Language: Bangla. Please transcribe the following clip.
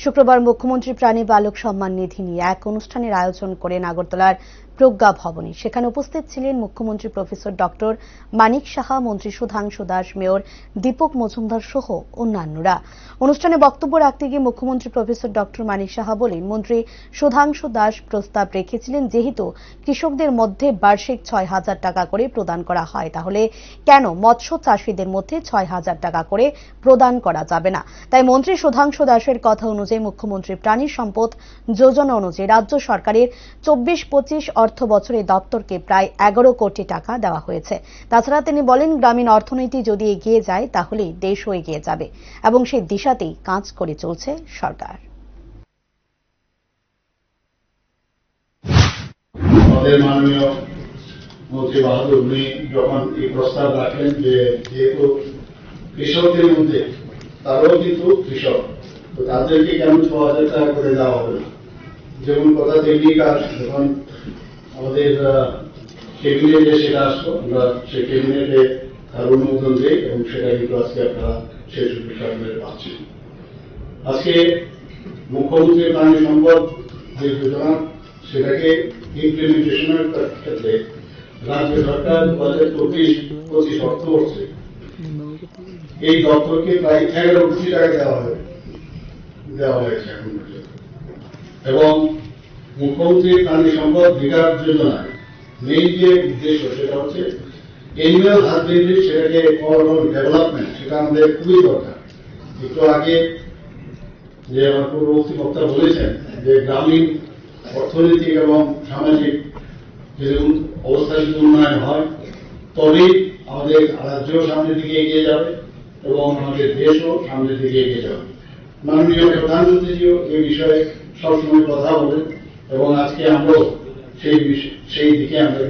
শুক্রবার মুখ্যমন্ত্রী প্রাণী বালক সম্মান নিধি নিয়ে এক অনুষ্ঠানের আয়োজন করেন আগরতলার প্রজ্ঞা ভবনে। সেখানে উপস্থিত ছিলেন মুখ্যমন্ত্রী প্রফেসর ডক্টর মানিক সাহা, মন্ত্রী সুধাংশু দাস, মেয়র দীপক মজুমদার সহ অন্যান্যরা। অনুষ্ঠানে বক্তব্য রাখতে গিয়ে মুখ্যমন্ত্রী প্রফেসর ডক্টর মানিক সাহা বলেন, মন্ত্রী সুধাংশু দাস প্রস্তাব রেখেছিলেন যেহেতু কৃষকদের মধ্যে বার্ষিক ৬,০০০ টাকা করে প্রদান করা হয়, তাহলে কেন মৎস্য চাষীদের মধ্যে ৬,০০০ টাকা করে প্রদান করা যাবে না। তাই মন্ত্রী সুধাংশু দাসের কথা অনুযায়ী মুখ্যমন্ত্রী প্রাণী সম্পদ যোজনা অনুযায়ী রাজ্য সরকারের ২৪-২৫ অর্থ বছরে দপ্তরকে প্রায় ১১ কোটি টাকা দেওয়া হয়েছে। তাছাড়া তিনি বলেন, গ্রামীণ অর্থনীতি যদি এগিয়ে যায় তাহলে দেশও এগিয়ে যাবে এবং সেই দিশাতেই কাজ করে চলছে সরকার। আমাদের মাননীয় মন্ত্রী বাহাদুর উনি যখন এই প্রস্তাব রাখলেন যে যেহেতু কৃষকদের মধ্যে তারাও কিন্তু কৃষক, তো তাদেরকে কেন ৬,০০০ টাকা করে দেওয়া হবে না, যেমন কথা তেমনি কাজ। যখন আমাদের ক্যাবিনেটে সেটা আসলো, আমরা সেই ক্যাবিনেটে তার অনুমোদন দিই এবং সেটা কিন্তু আজকে আপনারা সেই সুযোগটা পাচ্ছি। আজকে মুখ্যমন্ত্রী প্রাণী সম্পদ যে যোজনা সেটাকে ইমপ্লিমেন্টেশনের ক্ষেত্রে রাজ্য সরকার ২০২৪-২৫ অর্থবর্ষে এই দপ্তরকে প্রায় ১১ কোটি টাকা দেওয়া হয়েছে এখন পর্যন্ত। এবং মুখ্যমন্ত্রী প্রাণী সম্পদ বিকাশ যোজনায় মেইন যে উদ্দেশ্য সেটা হচ্ছে এনিম্যাল হাজবেন্ডারি, সেটাকে ডেভেলপমেন্ট, সেটা আমাদের খুবই দরকার। একটু আগে যে আমার পূর্ববর্তী বক্তা বলেছেন যে গ্রামীণ অর্থনৈতিক এবং সামাজিক যদি অবস্থা যদি উন্নয়ন হয় তবেই আমাদের রাজ্য সামনের দিকে এগিয়ে যাবে এবং আমাদের দেশও সামনের দিকে এগিয়ে যাবে। মাননীয় প্রধানমন্ত্রীজিও এই বিষয়ে সবসময় কথা বলেন এবং আজকে আমরাও সেই দিকে আমরা